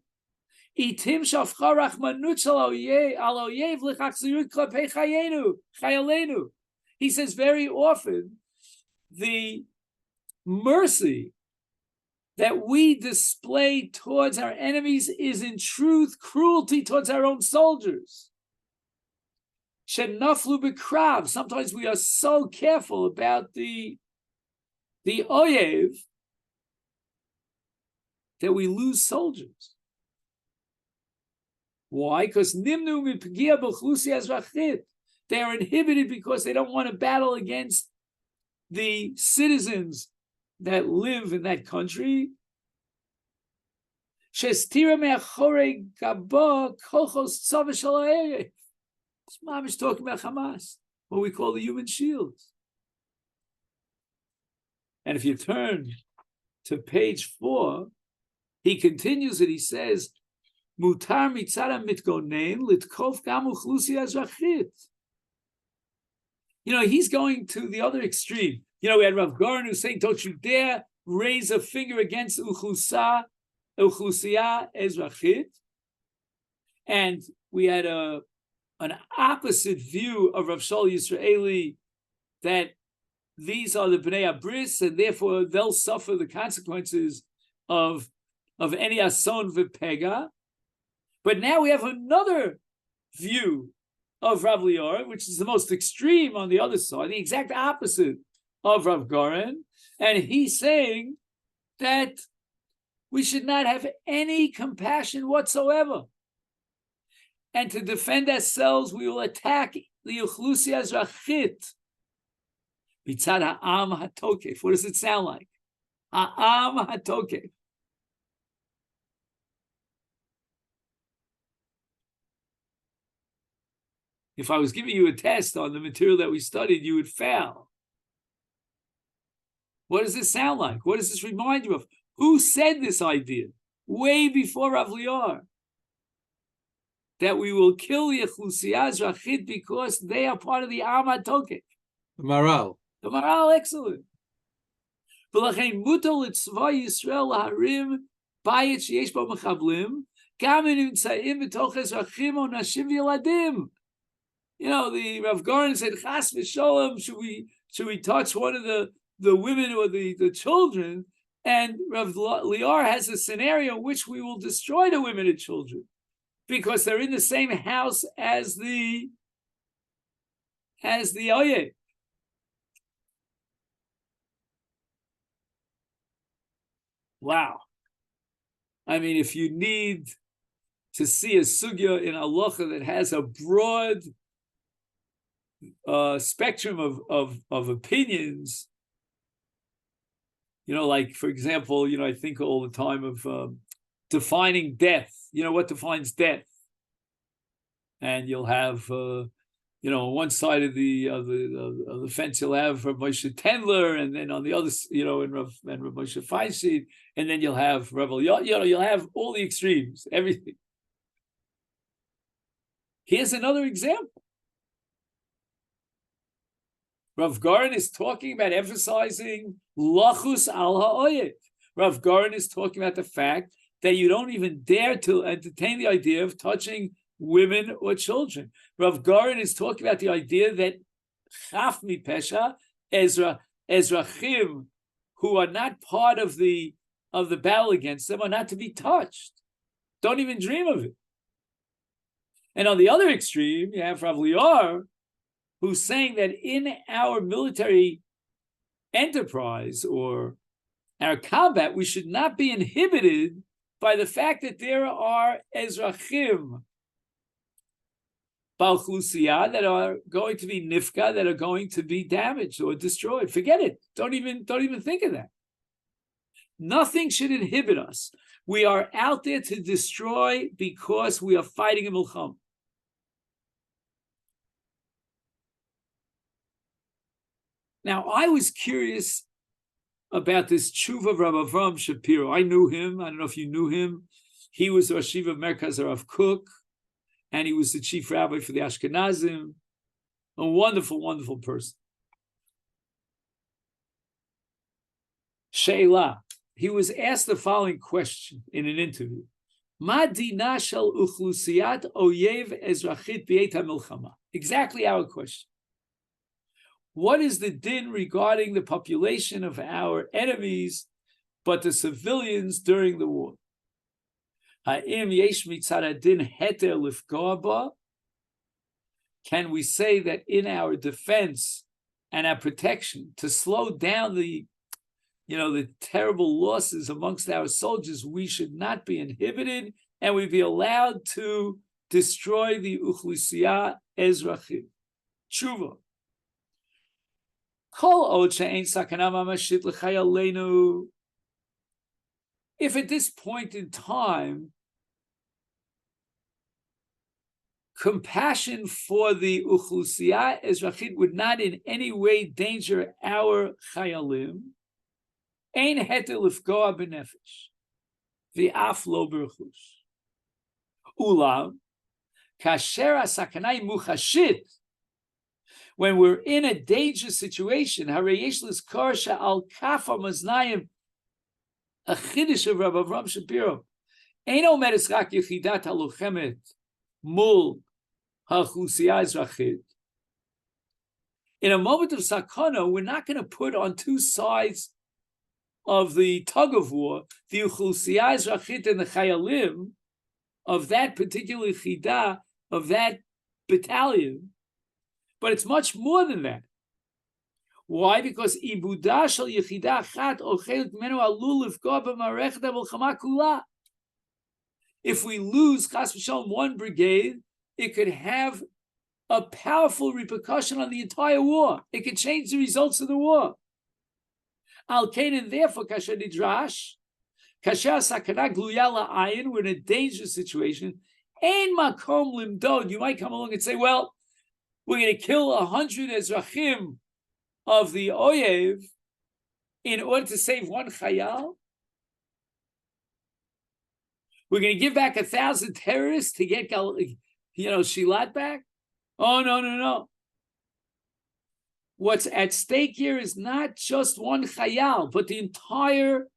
A: Itim shafcha rachmanut shel al oyev l'chachzirut klapei chayalenu. He says very often the mercy that we display towards our enemies is in truth cruelty towards our own soldiers. Shenaflu b'krav. Sometimes we are so careful about the oyev that we lose soldiers. Why? Because nimnu mipagia b'chlusi azrachit. They are inhibited because they don't want to battle against the citizens that live in that country. Shestira me'achorei gaba kochos tzava shel ha'erev. Mom is talking about Hamas, what we call the human shields. And if you turn to page 4, he continues it. He says, "Mutar mitzara mitgonen litkof gam uchlusi azrachit." He's going to the other extreme. We had Rav Goren who's saying, "Don't you dare raise a finger against uchlusia ezrachit," and we had an opposite view of Rav Shaul Yisraeli that these are the Bnei Abris, and therefore they'll suffer the consequences of any ason v'pega. But now we have another view of Rav Lior, which is the most extreme on the other side, the exact opposite of Rav Goren, and he's saying that we should not have any compassion whatsoever. And to defend ourselves, we will attack the Uchlusia Azrachit. Mitzad ha'am hatokef. What does it sound like? Ha'am hatokef. If I was giving you a test on the material that we studied, you would fail. What does this sound like? What does this remind you of? Who said this idea? Way before Rav Lior. That we will kill the Echlusiyah Azrachit because they are part of the Am HaTokef.
B: The Maral.
A: The Maral, excellent. V'lachein mutal etzva Yisrael laharim bayit sheyesh bo mechablim gam in nimtzaim b'toch ezrachim o nashim v'yeladim. The Rav Goren said, Chas v'sholem, should we touch one of the women or the children? And Rav Lior has a scenario in which we will destroy the women and children because they're in the same house as the Oye. Wow. I mean, if you need to see a sugya in halacha that has a broad spectrum of opinions, like, for example, I think all the time of defining death. What defines death? And you'll have, on one side of the fence, you'll have Rav Moshe Tendler, and then on the other, and Rav Moshe Feinstein, and then you'll have you'll have all the extremes, everything. Here's another example. Rav Goren is talking about emphasizing lachus al ha'oyev. Rav Goren is talking about the fact that you don't even dare to entertain the idea of touching women or children. Rav Goren is talking about the idea that chaf mi pesha, ezrachim, who are not part of the battle against them, are not to be touched. Don't even dream of it. And on the other extreme, you have Rav Lior, who's saying that in our military enterprise or our combat, we should not be inhibited by the fact that there are ezrachim, ba'chlusiyah, that are going to be nifka, that are going to be damaged or destroyed. Forget it. Don't even think of that. Nothing should inhibit us. We are out there to destroy because we are fighting a milcham. Now, I was curious about this tshuva of Rav Avram Shapiro. I knew him. I don't know if you knew him. He was the Rosh Yeshiva of Merkaz Rav Kook, and he was the chief rabbi for the Ashkenazim. A wonderful, wonderful person. Sheila. He was asked the following question in an interview. Ma dina shel uchlusiyat oyev ezrachit b'yet hamilchama. Exactly our question. What is the din regarding the population of our enemies, but the civilians during the war? Ha'im yesh mitzad hadin heter lifgoa ba? Can we say that in our defense and our protection, to slow down the terrible losses amongst our soldiers, we should not be inhibited and we be allowed to destroy the uchlusiyah ezrachim? Tshuva. If at this point in time, compassion for the uchlusiyah ezrachit would not in any way danger our chayalim, ein heter lifgoa b'nefesh, v'af lo b'rechus. Ulam, kasher hasakanai muchashit, when we're in a dangerous situation, harei yesh lizkor she'al kafa maznayim, a chiddush of Rabbi Avram Shapiro, ein omeres rak yechidat halochemet mul ha'chlusiyah ezrachit. In a moment of sakana, we're not going to put on two sides of the tug of war the uchlusiyah ezrachit and the chayalim of that particular chidah, of that battalion, but it's much more than that. Why? Because ibudah shel yechidah achat or chelik menu alul lifgoa b'marechet hamilchama kula. If we lose chas v'shalom one brigade, it could have a powerful repercussion on the entire war. It could change the results of the war. Al kain, and therefore, kasher nidrash, kasher sakana gluya la'ayin, we're in a dangerous situation. Ein makom limdod. You might come along and say, well, we're going to kill 100 ezrachim of the oyev in order to save one chayal. We're going to give back 1,000 terrorists to get Shilat back. Oh, no. What's at stake here is not just one chayal, but the entire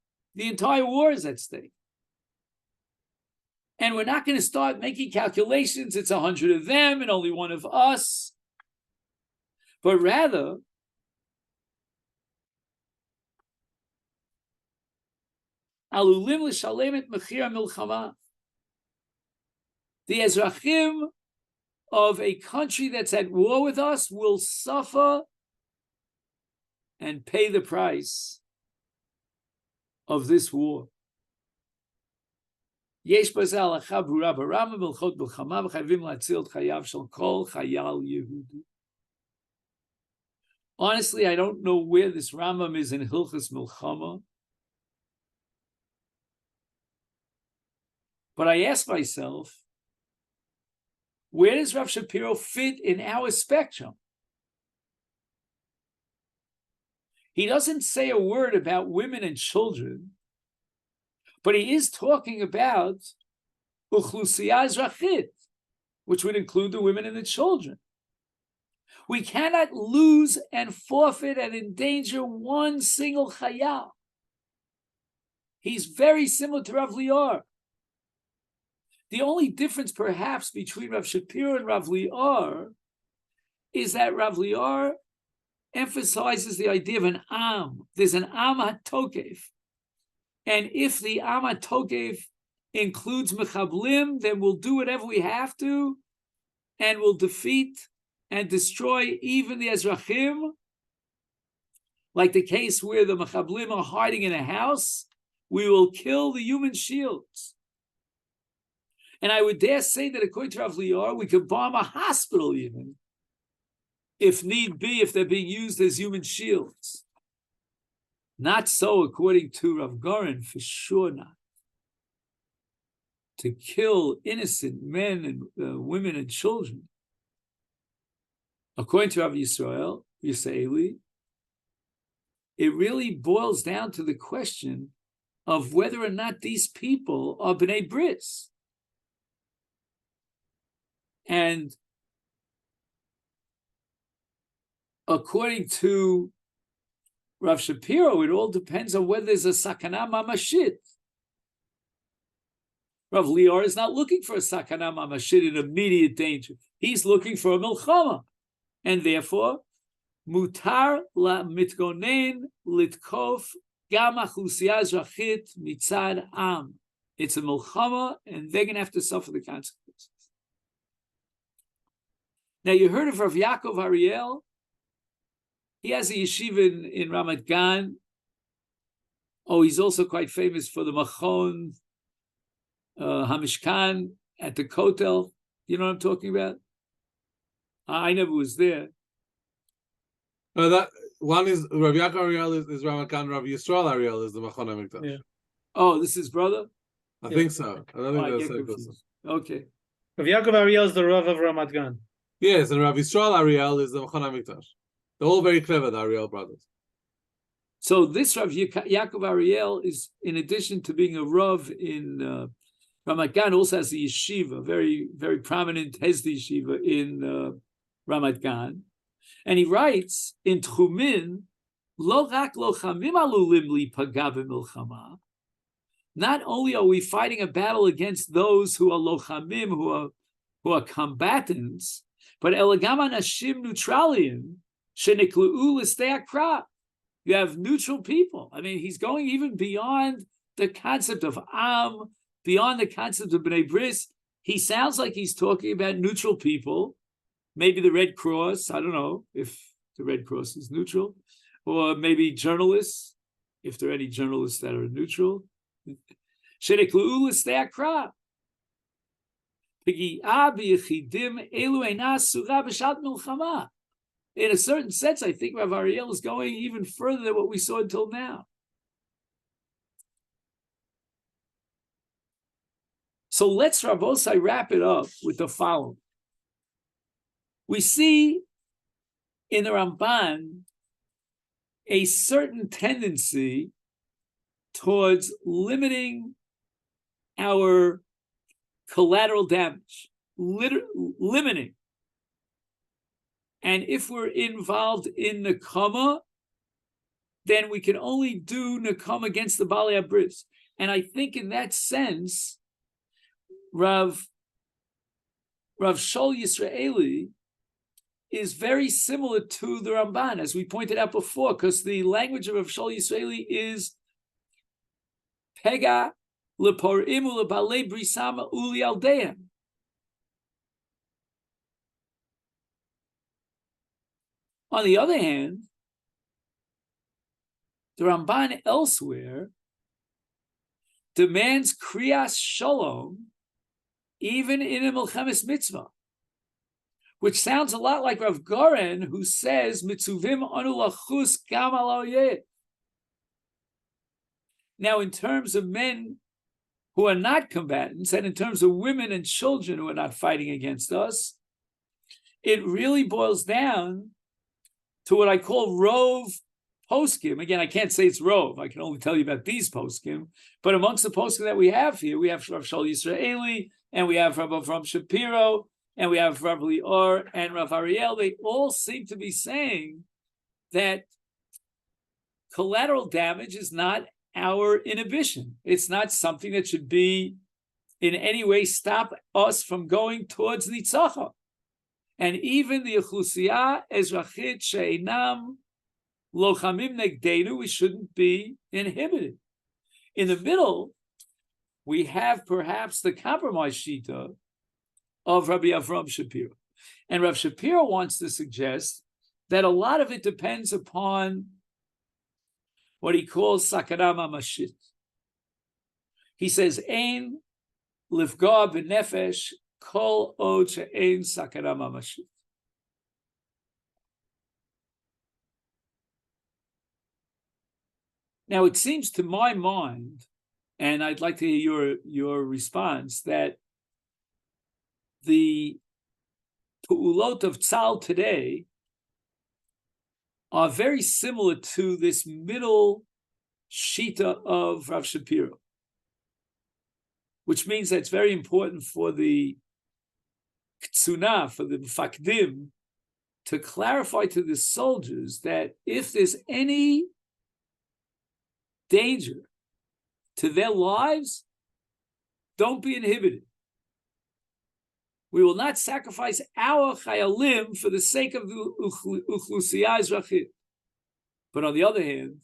A: war is at stake. And we're not going to start making calculations. It's 100 of them and only one of us. But rather, alulim l'shalem et mechir milchama. The ezrachim of a country that's at war with us will suffer and pay the price of this war. Yesh b'zeh halacha brura b'Rambam b'Hilchot Milchama v'chayvim latzil chayav shel kol chayal Yehudi. Honestly, I don't know where this Rambam is in Hilchos Milchama, but I ask myself, where does Rav Shapiro fit in our spectrum? He doesn't say a word about women and children, but he is talking about uchlusiyah ezrachit, which would include the women and the children. We cannot lose and forfeit and endanger one single chayal. He's very similar to Rav Lior. The only difference, perhaps, between Rav Shapiro and Rav Lior is that Rav Lior emphasizes the idea of an am. There's an am hatokev. And if the am hatokev includes mechablim, then we'll do whatever we have to, and we'll defeat and destroy even the ezrachim, like the case where the mechablim are hiding in a house. We will kill the human shields. And I would dare say that according to Rav Lior, we could bomb a hospital even, if need be, if they're being used as human shields. Not so according to Rav Goren, for sure not. To kill innocent men and women and children. According to Rav Yisraeli, it really boils down to the question of whether or not these people are B'nai Bris. And according to Rav Shapiro, it all depends on whether there's a sakana mamashit. Rav Lior is not looking for a sakana mamashit, an immediate danger. He's looking for a milchama, and therefore mutar la mitgonen litkof gam achlusiya zrachit mitzad am. It's a milchama, and they're going to have to suffer the consequences. Now, you heard of Rav Yaakov Ariel. He has a yeshiva in Ramat Gan. Oh, he's also quite famous for the Machon Hamishkan at the Kotel. You know what I'm talking about? I never was there.
B: That one is Rav Yaakov Ariel is Ramat Gan. Rav Yisrael Ariel is the Machon HaMikdash.
A: Yeah. Oh, this is brother?
B: I think so. I don't think that's so close.
A: Okay.
C: Rav Yaakov Ariel is the Rav of Ramat Gan.
B: Yes, and Rav Yisrael Ariel is the Machon HaMikdash. They're all very clever, the Ariel brothers.
A: So this Rav Yaakov Ariel is, in addition to being a Rav in Ramat Gan, also has a yeshiva, very, very prominent Hesed yeshiva in Ramat Gan. And he writes in Tchumin, Lo rak lochamim alulim lipaga b'milchama. Not only are we fighting a battle against those who are lochamim, who are combatants, but elegam anashim neutralian sheniklu'u l'stei akra. You have neutral people. I mean, he's going even beyond the concept of am, beyond the concept of bnei bris. He sounds like he's talking about neutral people, maybe the Red Cross. I don't know if the Red Cross is neutral, or maybe journalists, if there are any journalists that are neutral. Sheniklu'u l'stei akra. In a certain sense, I think Rav Ariel is going even further than what we saw until now. So let's, Rabbosai, wrap it up with the following. We see in the Ramban a certain tendency towards limiting our collateral damage, limiting. And if we're involved in Nekama, then we can only do Nekama against the Baalei Abris. And I think in that sense, Rav Shol Yisraeli is very similar to the Ramban, as we pointed out before, because the language of Rav Shol Yisraeli is Pega leporim ulebalei brisam uli aldeim. On the other hand, the Ramban elsewhere demands kriyas shalom even in a milchemes mitzvah, which sounds a lot like Rav Goren, who says mitzuvim anu lachus gam al oyeh. Now, in terms of men who are not combatants, and in terms of women and children who are not fighting against us, it really boils down to what I call Rove poskim. Again, I can't say it's Rove. I can only tell you about these poskim. But amongst the poskim that we have here, we have Rav Shol Yisraeli, and we have Rav Avram Shapiro, and we have Rav Lior and Rav Ariel. They all seem to be saying that collateral damage is not our inhibition. It's not something that should be in any way stop us from going towards Nitzachah. And even the Echlusiyah Ezrachit She'einam Lochamim Negdenu, we shouldn't be inhibited. In the middle, we have perhaps the compromise shita of Rabbi Avram Shapiro. And Rav Shapiro wants to suggest that a lot of it depends upon what he calls sakana mamashit. He says, Ein lifga b'nefesh kol od she'ein sakana mamashit. Now, it seems to my mind, and I'd like to hear your response, that the pu'ulot of Tzal today are very similar to this middle shita of Rav Shapiro, which means that it's very important for the ktsuna, for the mfakdim, to clarify to the soldiers that if there's any danger to their lives, Don't be inhibited. We will not sacrifice our chayalim for the sake of the uchlusiyah ezrachit. But on the other hand,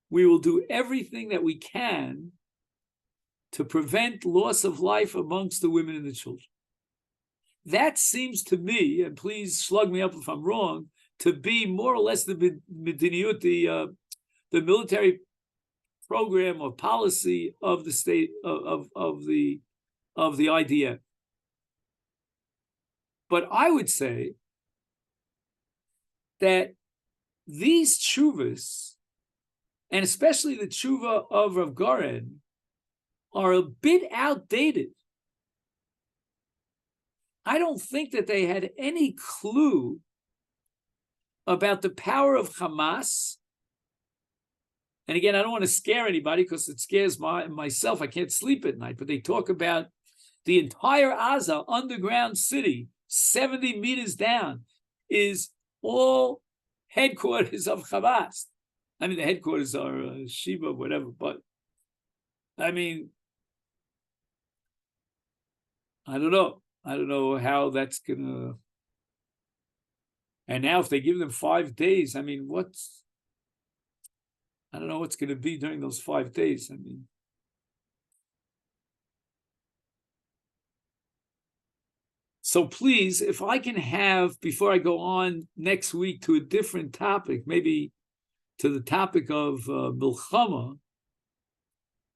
A: we will do everything that we can to prevent loss of life amongst the women and the children. That seems to me, and please slug me up if I'm wrong, to be more or less the mediniyut, the military program or policy of the state of the IDF. But I would say that these tshuvas, and especially the tshuva of Rav Goren, are a bit outdated. I don't think that they had any clue about the power of Hamas. And again, I don't want to scare anybody because it scares myself. I can't sleep at night. But they talk about the entire Gaza underground city, 70 meters down, is all headquarters of Hamas. I mean, the headquarters are Sheba, whatever. But I mean, I don't know. I don't know how that's gonna. And now, if they give them 5 days, I mean, I don't know what's going to be during those 5 days. I mean, so please, if I can have, before I go on next week to a different topic, maybe to the topic of Milchama,